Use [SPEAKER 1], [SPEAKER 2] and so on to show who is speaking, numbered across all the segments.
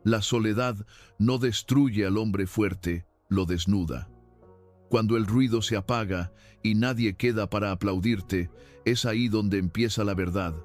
[SPEAKER 1] La soledad no destruye al hombre fuerte, lo desnuda. Cuando el ruido se apaga y nadie queda para aplaudirte, es ahí donde empieza la verdad.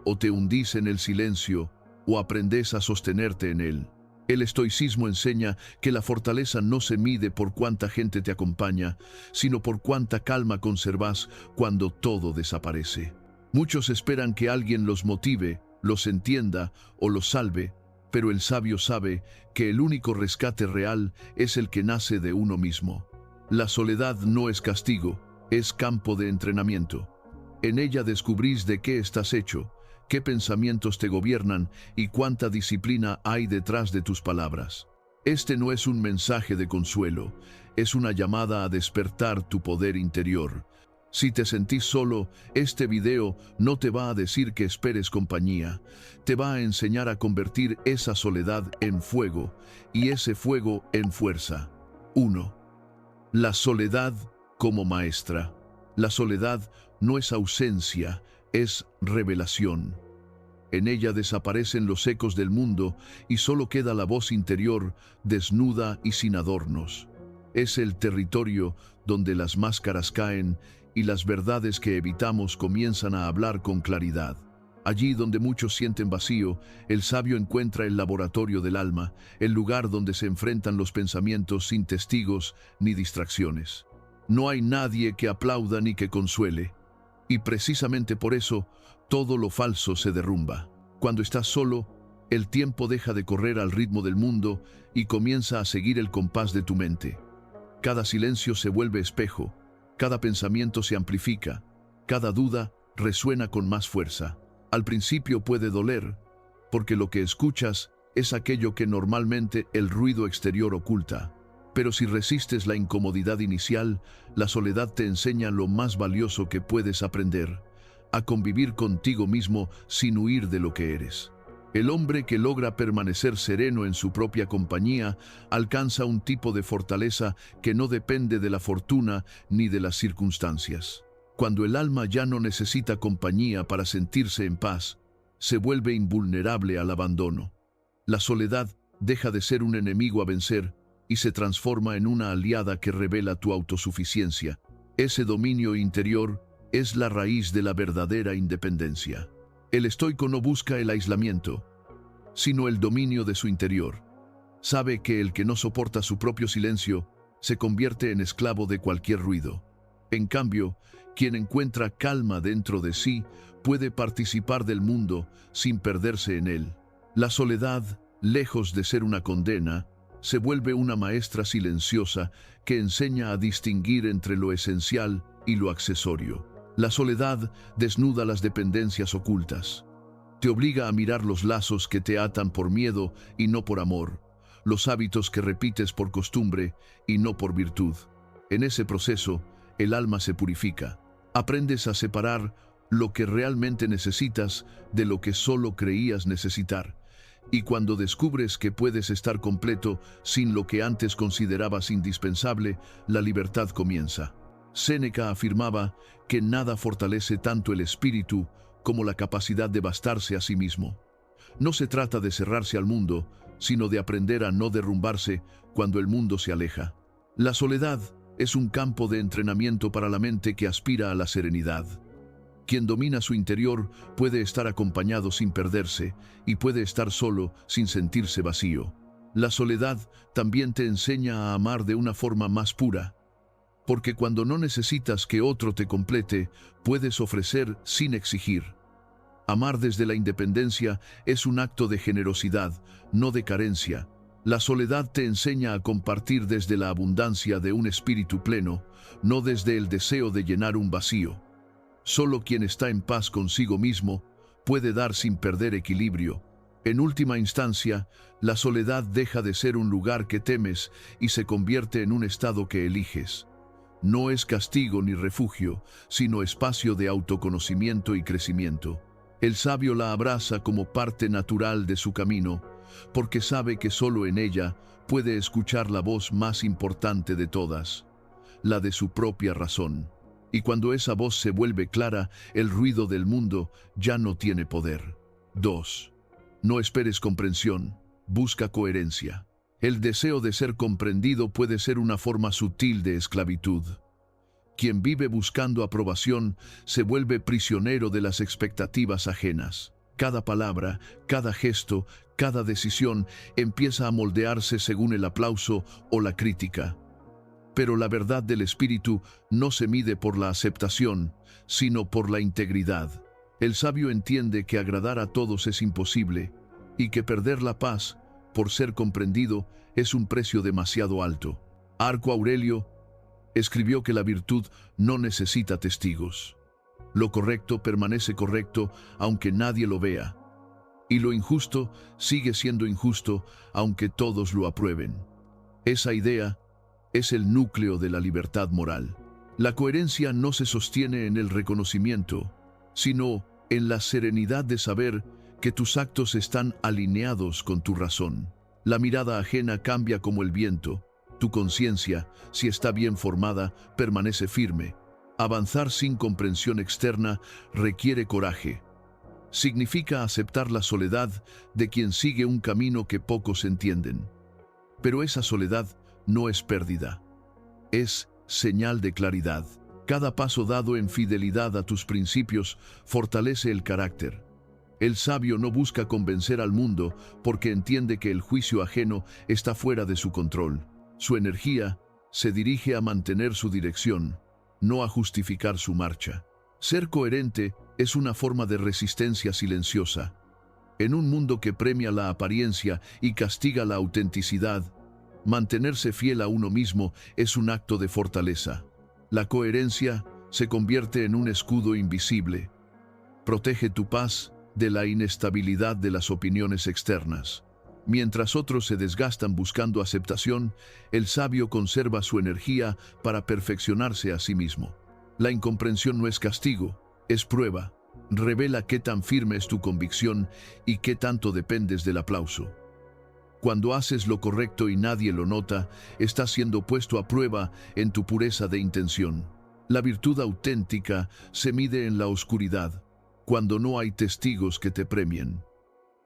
[SPEAKER 1] O te hundís en el silencio, o aprendes a sostenerte en él. El estoicismo enseña que la fortaleza no se mide por cuánta gente te acompaña, sino por cuánta calma conservas cuando todo desaparece. Muchos esperan que alguien los motive, los entienda o los salve, pero el sabio sabe que el único rescate real es el que nace de uno mismo. La soledad no es castigo, es campo de entrenamiento. En ella descubrís de qué estás hecho, qué pensamientos te gobiernan y cuánta disciplina hay detrás de tus palabras. Este no es un mensaje de consuelo, es una llamada a despertar tu poder interior. Si te sentís solo, este video no te va a decir que esperes compañía, te va a enseñar a convertir esa soledad en fuego y ese fuego en fuerza. 1. La soledad como maestra. La soledad no es ausencia, es revelación. En ella desaparecen los ecos del mundo y solo queda la voz interior, desnuda y sin adornos. Es el territorio donde las máscaras caen y las verdades que evitamos comienzan a hablar con claridad. Allí donde muchos sienten vacío, el sabio encuentra el laboratorio del alma, el lugar donde se enfrentan los pensamientos sin testigos ni distracciones. No hay nadie que aplauda ni que consuele. Y precisamente por eso, todo lo falso se derrumba. Cuando estás solo, el tiempo deja de correr al ritmo del mundo y comienza a seguir el compás de tu mente. Cada silencio se vuelve espejo, cada pensamiento se amplifica, cada duda resuena con más fuerza. Al principio puede doler, porque lo que escuchas es aquello que normalmente el ruido exterior oculta. Pero si resistes la incomodidad inicial, la soledad te enseña lo más valioso que puedes aprender, a convivir contigo mismo sin huir de lo que eres. El hombre que logra permanecer sereno en su propia compañía alcanza un tipo de fortaleza que no depende de la fortuna ni de las circunstancias. Cuando el alma ya no necesita compañía para sentirse en paz, se vuelve invulnerable al abandono. La soledad deja de ser un enemigo a vencer y se transforma en una aliada que revela tu autosuficiencia. Ese dominio interior es la raíz de la verdadera independencia. El estoico no busca el aislamiento, sino el dominio de su interior. Sabe que el que no soporta su propio silencio se convierte en esclavo de cualquier ruido. En cambio, quien encuentra calma dentro de sí puede participar del mundo sin perderse en él. La soledad, lejos de ser una condena, se vuelve una maestra silenciosa que enseña a distinguir entre lo esencial y lo accesorio. La soledad desnuda las dependencias ocultas. Te obliga a mirar los lazos que te atan por miedo y no por amor, los hábitos que repites por costumbre y no por virtud. En ese proceso, el alma se purifica. Aprendes a separar lo que realmente necesitas de lo que solo creías necesitar. Y cuando descubres que puedes estar completo sin lo que antes considerabas indispensable, la libertad comienza. Séneca afirmaba que nada fortalece tanto el espíritu como la capacidad de bastarse a sí mismo. No se trata de cerrarse al mundo, sino de aprender a no derrumbarse cuando el mundo se aleja. La soledad es un campo de entrenamiento para la mente que aspira a la serenidad. Quien domina su interior puede estar acompañado sin perderse y puede estar solo sin sentirse vacío. La soledad también te enseña a amar de una forma más pura, porque cuando no necesitas que otro te complete, puedes ofrecer sin exigir. Amar desde la independencia es un acto de generosidad, no de carencia. La soledad te enseña a compartir desde la abundancia de un espíritu pleno, no desde el deseo de llenar un vacío. Solo quien está en paz consigo mismo puede dar sin perder equilibrio. En última instancia, la soledad deja de ser un lugar que temes y se convierte en un estado que eliges. No es castigo ni refugio, sino espacio de autoconocimiento y crecimiento. El sabio la abraza como parte natural de su camino, porque sabe que solo en ella puede escuchar la voz más importante de todas, la de su propia razón. Y cuando esa voz se vuelve clara, el ruido del mundo ya no tiene poder. 2. No esperes comprensión. busca coherencia. El deseo de ser comprendido puede ser una forma sutil de esclavitud. Quien vive buscando aprobación se vuelve prisionero de las expectativas ajenas. Cada palabra, cada gesto, cada decisión empieza a moldearse según el aplauso o la crítica. Pero la verdad del espíritu no se mide por la aceptación, sino por la integridad. El sabio entiende que agradar a todos es imposible y que perder la paz, por ser comprendido, es un precio demasiado alto. Marco Aurelio escribió que la virtud no necesita testigos. Lo correcto permanece correcto aunque nadie lo vea. Y lo injusto sigue siendo injusto aunque todos lo aprueben. Esa idea es el núcleo de la libertad moral. La coherencia no se sostiene en el reconocimiento, sino en la serenidad de saber que tus actos están alineados con tu razón. La mirada ajena cambia como el viento. Tu conciencia, si está bien formada, permanece firme. Avanzar sin comprensión externa requiere coraje. Significa aceptar la soledad de quien sigue un camino que pocos entienden. Pero esa soledad no es pérdida. Es señal de claridad. Cada paso dado en fidelidad a tus principios fortalece el carácter. El sabio no busca convencer al mundo porque entiende que el juicio ajeno está fuera de su control. Su energía se dirige a mantener su dirección, no a justificar su marcha. Ser coherente es una forma de resistencia silenciosa. En un mundo que premia la apariencia y castiga la autenticidad, mantenerse fiel a uno mismo es un acto de fortaleza. La coherencia se convierte en un escudo invisible. Protege tu paz de la inestabilidad de las opiniones externas. Mientras otros se desgastan buscando aceptación, el sabio conserva su energía para perfeccionarse a sí mismo. La incomprensión no es castigo, es prueba. Revela qué tan firme es tu convicción y qué tanto dependes del aplauso. Cuando haces lo correcto y nadie lo nota, estás siendo puesto a prueba en tu pureza de intención. La virtud auténtica se mide en la oscuridad, cuando no hay testigos que te premien.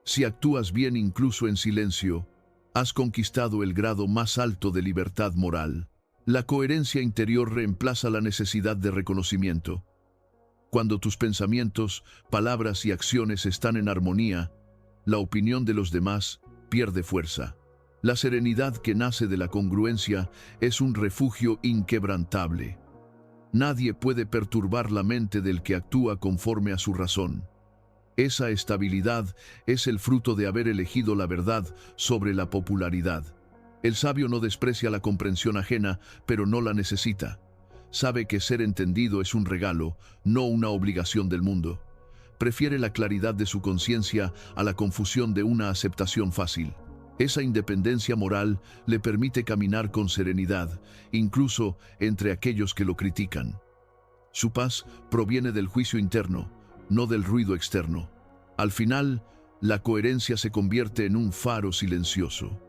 [SPEAKER 1] Si actúas bien incluso en silencio, has conquistado el grado más alto de libertad moral. La coherencia interior reemplaza la necesidad de reconocimiento. Cuando tus pensamientos, palabras y acciones están en armonía, la opinión de los demás pierde fuerza. La serenidad que nace de la congruencia es un refugio inquebrantable. Nadie puede perturbar la mente del que actúa conforme a su razón. Esa estabilidad es el fruto de haber elegido la verdad sobre la popularidad. El sabio no desprecia la comprensión ajena, pero no la necesita. Sabe que ser entendido es un regalo, no una obligación del mundo. Prefiere la claridad de su conciencia a la confusión de una aceptación fácil. Esa independencia moral le permite caminar con serenidad, incluso entre aquellos que lo critican. Su paz proviene del juicio interno, no del ruido externo. Al final, la coherencia se convierte en un faro silencioso.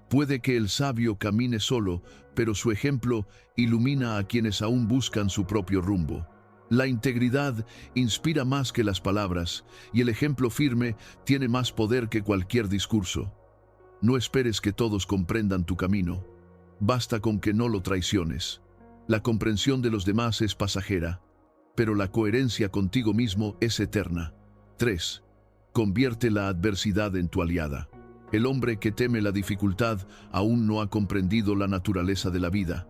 [SPEAKER 1] Puede que el sabio camine solo, pero su ejemplo ilumina a quienes aún buscan su propio rumbo. La integridad inspira más que las palabras, y el ejemplo firme tiene más poder que cualquier discurso. No esperes que todos comprendan tu camino. Basta con que no lo traiciones. La comprensión de los demás es pasajera, pero la coherencia contigo mismo es eterna. 3. Convierte la adversidad en tu aliada. El hombre que teme la dificultad aún no ha comprendido la naturaleza de la vida.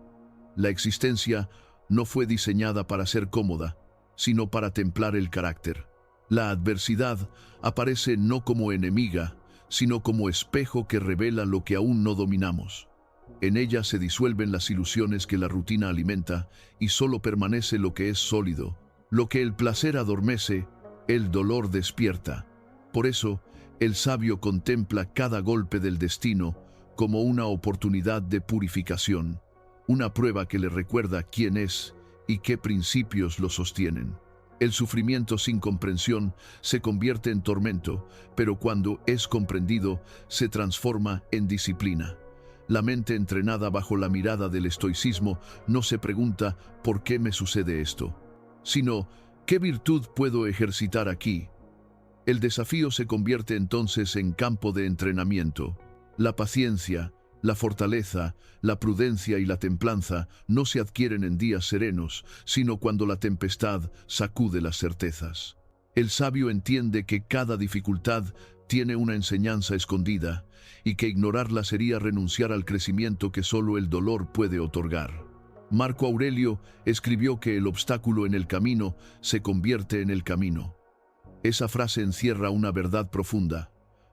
[SPEAKER 1] La existencia no fue diseñada para ser cómoda, sino para templar el carácter. La adversidad aparece no como enemiga, sino como espejo que revela lo que aún no dominamos. En ella se disuelven las ilusiones que la rutina alimenta y solo permanece lo que es sólido. Lo que el placer adormece, el dolor despierta. Por eso, el sabio contempla cada golpe del destino como una oportunidad de purificación, una prueba que le recuerda quién es y qué principios lo sostienen. El sufrimiento sin comprensión se convierte en tormento, pero cuando es comprendido, se transforma en disciplina. La mente entrenada bajo la mirada del estoicismo no se pregunta ¿por qué me sucede esto?, sino ¿qué virtud puedo ejercitar aquí? El desafío se convierte entonces en campo de entrenamiento. La paciencia, la fortaleza, la prudencia y la templanza no se adquieren en días serenos, sino cuando la tempestad sacude las certezas. El sabio entiende que cada dificultad tiene una enseñanza escondida y que ignorarla sería renunciar al crecimiento que solo el dolor puede otorgar. Marco Aurelio escribió que el obstáculo en el camino se convierte en el camino. Esa frase encierra una verdad profunda.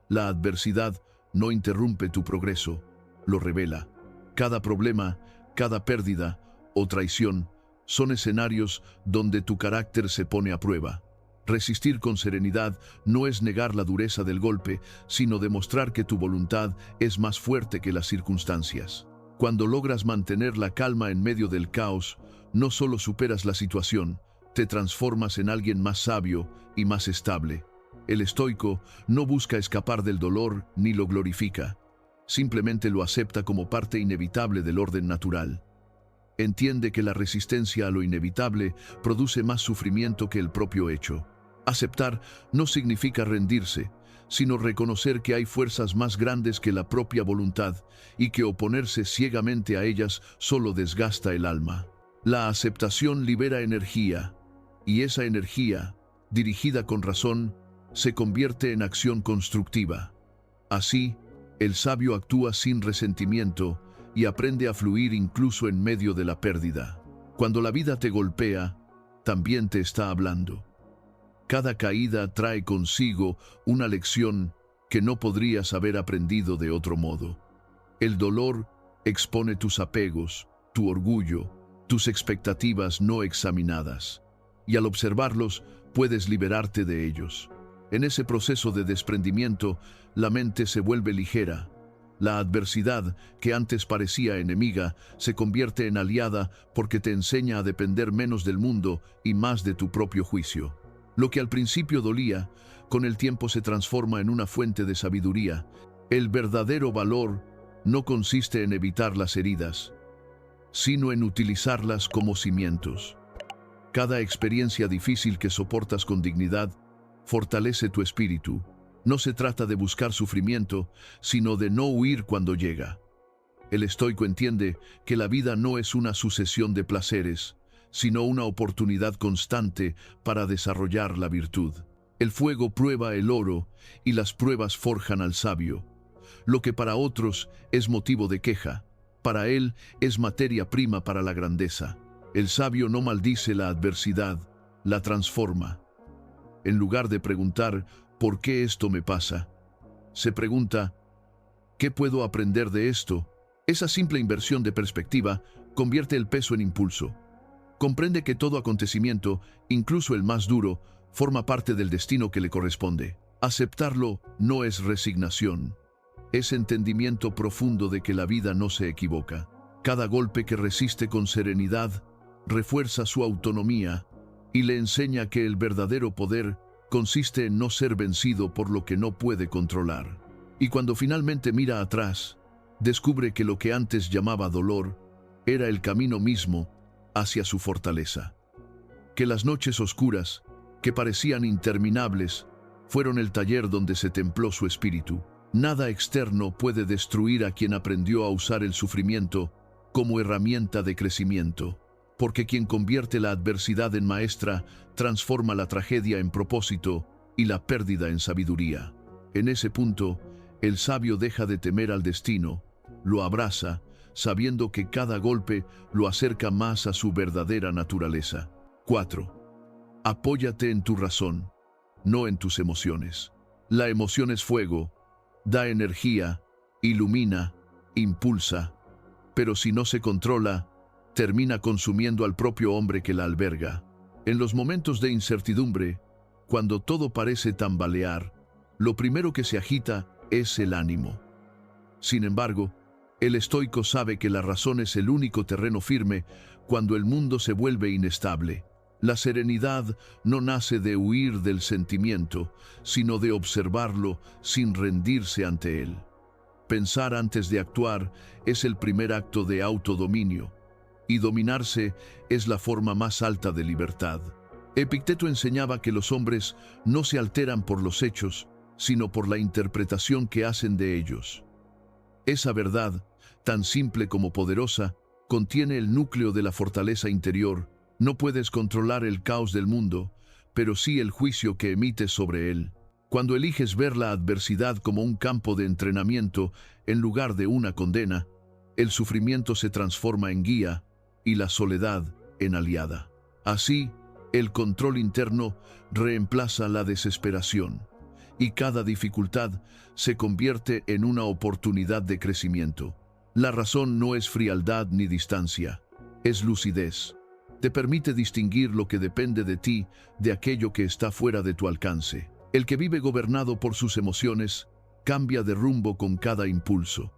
[SPEAKER 1] La adversidad no interrumpe tu progreso, lo revela. Cada problema, cada pérdida o traición son escenarios donde tu carácter se pone a prueba. Resistir con serenidad no es negar la dureza del golpe, sino demostrar que tu voluntad es más fuerte que las circunstancias. Cuando logras mantener la calma en medio del caos, no solo superas la situación, te transformas en alguien más sabio y más estable. El estoico no busca escapar del dolor ni lo glorifica, simplemente lo acepta como parte inevitable del orden natural. Entiende que la resistencia a lo inevitable produce más sufrimiento que el propio hecho. Aceptar no significa rendirse, sino reconocer que hay fuerzas más grandes que la propia voluntad y que oponerse ciegamente a ellas solo desgasta el alma. La aceptación libera energía, y esa energía, dirigida con razón, se convierte en acción constructiva. Así, el sabio actúa sin resentimiento y aprende a fluir incluso en medio de la pérdida. Cuando la vida te golpea, también te está hablando. Cada caída trae consigo una lección que no podrías haber aprendido de otro modo. El dolor expone tus apegos, tu orgullo, tus expectativas no examinadas, y al observarlos puedes liberarte de ellos. En ese proceso de desprendimiento, la mente se vuelve ligera. La adversidad, que antes parecía enemiga, se convierte en aliada porque te enseña a depender menos del mundo y más de tu propio juicio. Lo que al principio dolía, con el tiempo se transforma en una fuente de sabiduría. El verdadero valor no consiste en evitar las heridas, sino en utilizarlas como cimientos. Cada experiencia difícil que soportas con dignidad fortalece tu espíritu. No se trata de buscar sufrimiento, sino de no huir cuando llega. El estoico entiende que la vida no es una sucesión de placeres, sino una oportunidad constante para desarrollar la virtud. El fuego prueba el oro y las pruebas forjan al sabio. Lo que para otros es motivo de queja, para él es materia prima para la grandeza. El sabio no maldice la adversidad, la transforma. En lugar de preguntar, ¿por qué esto me pasa?, se pregunta, ¿qué puedo aprender de esto? Esa simple inversión de perspectiva convierte el peso en impulso. Comprende que todo acontecimiento, incluso el más duro, forma parte del destino que le corresponde. Aceptarlo no es resignación, es entendimiento profundo de que la vida no se equivoca. Cada golpe que resiste con serenidad refuerza su autonomía y le enseña que el verdadero poder consiste en no ser vencido por lo que no puede controlar. Y cuando finalmente mira atrás, descubre que lo que antes llamaba dolor era el camino mismo hacia su fortaleza. Que las noches oscuras, que parecían interminables, fueron el taller donde se templó su espíritu. Nada externo puede destruir a quien aprendió a usar el sufrimiento como herramienta de crecimiento, porque quien convierte la adversidad en maestra transforma la tragedia en propósito y la pérdida en sabiduría. En ese punto, el sabio deja de temer al destino, lo abraza, sabiendo que cada golpe lo acerca más a su verdadera naturaleza. 4. Apóyate en tu razón, no en tus emociones. La emoción es fuego, da energía, ilumina, impulsa, pero si no se controla, termina consumiendo al propio hombre que la alberga. En los momentos de incertidumbre, cuando todo parece tambalear, lo primero que se agita es el ánimo. Sin embargo, el estoico sabe que la razón es el único terreno firme cuando el mundo se vuelve inestable. La serenidad no nace de huir del sentimiento, sino de observarlo sin rendirse ante él. Pensar antes de actuar es el primer acto de autodominio, y dominarse es la forma más alta de libertad. Epicteto enseñaba que los hombres no se alteran por los hechos, sino por la interpretación que hacen de ellos. Esa verdad, tan simple como poderosa, contiene el núcleo de la fortaleza interior. No puedes controlar el caos del mundo, pero sí el juicio que emites sobre él. Cuando eliges ver la adversidad como un campo de entrenamiento en lugar de una condena, el sufrimiento se transforma en guía y la soledad en aliada. Así, el control interno reemplaza la desesperación, y cada dificultad se convierte en una oportunidad de crecimiento. La razón no es frialdad ni distancia, es lucidez. Te permite distinguir lo que depende de ti de aquello que está fuera de tu alcance. El que vive gobernado por sus emociones cambia de rumbo con cada impulso.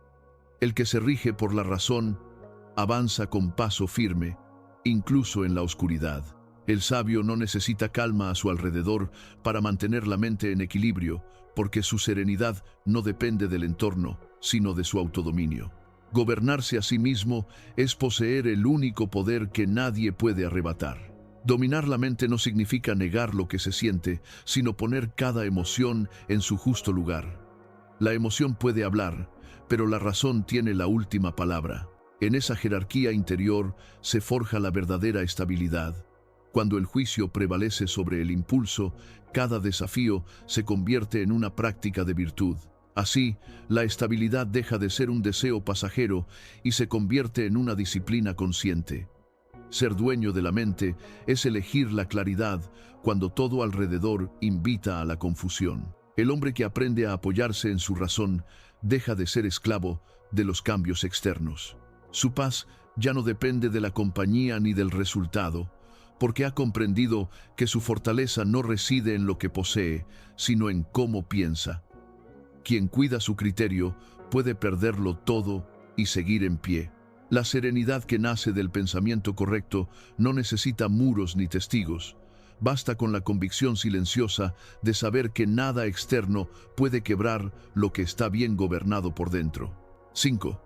[SPEAKER 1] El que se rige por la razón avanza con paso firme, incluso en la oscuridad. El sabio no necesita calma a su alrededor para mantener la mente en equilibrio, porque su serenidad no depende del entorno, sino de su autodominio. Gobernarse a sí mismo es poseer el único poder que nadie puede arrebatar. Dominar la mente no significa negar lo que se siente, sino poner cada emoción en su justo lugar. La emoción puede hablar, pero la razón tiene la última palabra. En esa jerarquía interior se forja la verdadera estabilidad. Cuando el juicio prevalece sobre el impulso, cada desafío se convierte en una práctica de virtud. Así, la estabilidad deja de ser un deseo pasajero y se convierte en una disciplina consciente. Ser dueño de la mente es elegir la claridad cuando todo alrededor invita a la confusión. El hombre que aprende a apoyarse en su razón deja de ser esclavo de los cambios externos. Su paz ya no depende de la compañía ni del resultado, porque ha comprendido que su fortaleza no reside en lo que posee, sino en cómo piensa. Quien cuida su criterio puede perderlo todo y seguir en pie. La serenidad que nace del pensamiento correcto no necesita muros ni testigos. Basta con la convicción silenciosa de saber que nada externo puede quebrar lo que está bien gobernado por dentro. 5.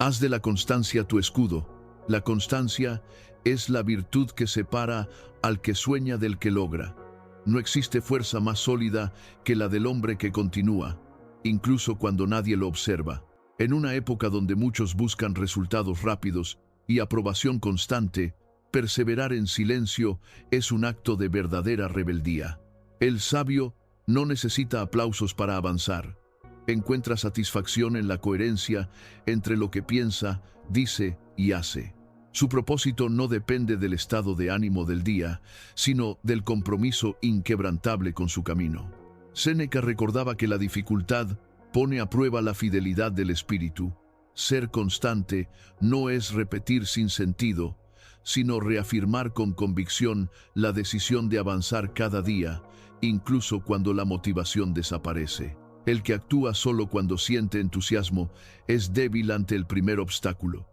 [SPEAKER 1] Haz de la constancia tu escudo. La constancia es la virtud que separa al que sueña del que logra. No existe fuerza más sólida que la del hombre que continúa, incluso cuando nadie lo observa. En una época donde muchos buscan resultados rápidos y aprobación constante, perseverar en silencio es un acto de verdadera rebeldía. El sabio no necesita aplausos para avanzar. Encuentra satisfacción en la coherencia entre lo que piensa, dice y hace. Su propósito no depende del estado de ánimo del día, sino del compromiso inquebrantable con su camino. Séneca recordaba que la dificultad pone a prueba la fidelidad del espíritu. Ser constante no es repetir sin sentido, sino reafirmar con convicción la decisión de avanzar cada día, incluso cuando la motivación desaparece. El que actúa solo cuando siente entusiasmo es débil ante el primer obstáculo.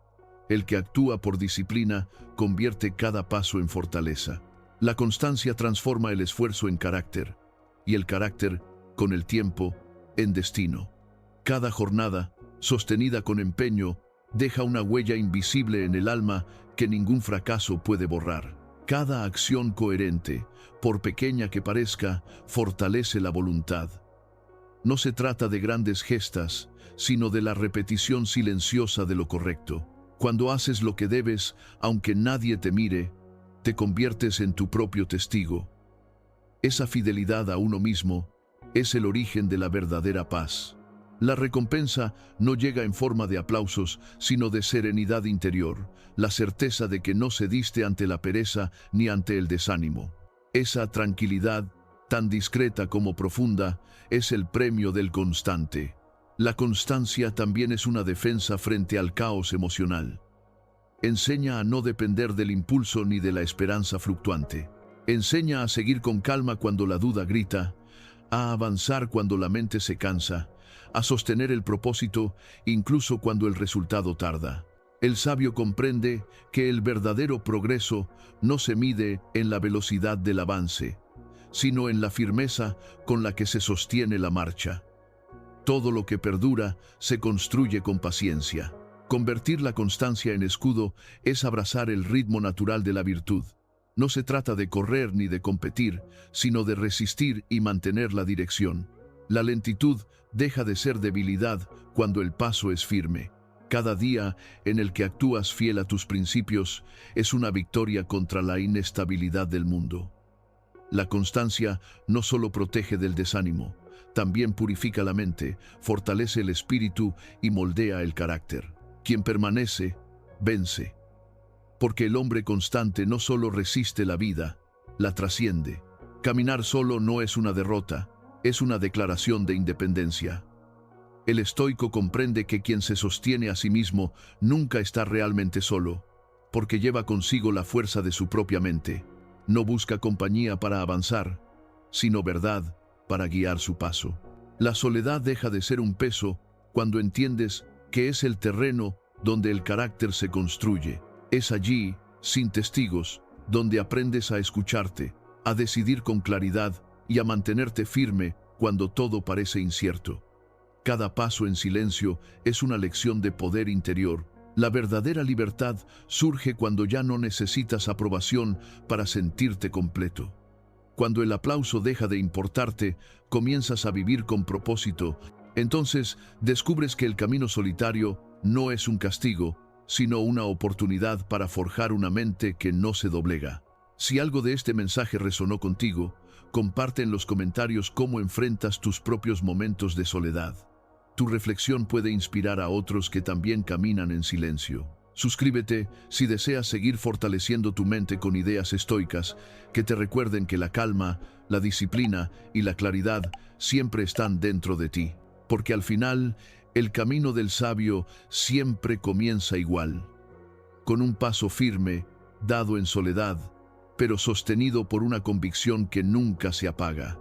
[SPEAKER 1] El que actúa por disciplina convierte cada paso en fortaleza. La constancia transforma el esfuerzo en carácter, y el carácter, con el tiempo, en destino. Cada jornada, sostenida con empeño, deja una huella invisible en el alma que ningún fracaso puede borrar. Cada acción coherente, por pequeña que parezca, fortalece la voluntad. No se trata de grandes gestas, sino de la repetición silenciosa de lo correcto. Cuando haces lo que debes, aunque nadie te mire, te conviertes en tu propio testigo. Esa fidelidad a uno mismo es el origen de la verdadera paz. La recompensa no llega en forma de aplausos, sino de serenidad interior, la certeza de que no cediste ante la pereza ni ante el desánimo. Esa tranquilidad, tan discreta como profunda, es el premio del constante. La constancia también es una defensa frente al caos emocional. Enseña a no depender del impulso ni de la esperanza fluctuante. Enseña a seguir con calma cuando la duda grita, a avanzar cuando la mente se cansa, a sostener el propósito incluso cuando el resultado tarda. El sabio comprende que el verdadero progreso no se mide en la velocidad del avance, sino en la firmeza con la que se sostiene la marcha. Todo lo que perdura se construye con paciencia. Convertir la constancia en escudo es abrazar el ritmo natural de la virtud. No se trata de correr ni de competir, sino de resistir y mantener la dirección. La lentitud deja de ser debilidad cuando el paso es firme. Cada día en el que actúas fiel a tus principios es una victoria contra la inestabilidad del mundo. La constancia no solo protege del desánimo, también purifica la mente, fortalece el espíritu y moldea el carácter. Quien permanece, vence. Porque el hombre constante no solo resiste la vida, la trasciende. Caminar solo no es una derrota, es una declaración de independencia. El estoico comprende que quien se sostiene a sí mismo nunca está realmente solo, porque lleva consigo la fuerza de su propia mente. No busca compañía para avanzar, sino verdad para guiar su paso. La soledad deja de ser un peso cuando entiendes que es el terreno donde el carácter se construye. Es allí, sin testigos, donde aprendes a escucharte, a decidir con claridad y a mantenerte firme cuando todo parece incierto. Cada paso en silencio es una lección de poder interior. La verdadera libertad surge cuando ya no necesitas aprobación para sentirte completo. Cuando el aplauso deja de importarte, comienzas a vivir con propósito. Entonces descubres que el camino solitario no es un castigo, sino una oportunidad para forjar una mente que no se doblega. Si algo de este mensaje resonó contigo, comparte en los comentarios cómo enfrentas tus propios momentos de soledad. Tu reflexión puede inspirar a otros que también caminan en silencio. Suscríbete si deseas seguir fortaleciendo tu mente con ideas estoicas que te recuerden que la calma, la disciplina y la claridad siempre están dentro de ti. Porque al final, el camino del sabio siempre comienza igual, con un paso firme, dado en soledad, pero sostenido por una convicción que nunca se apaga.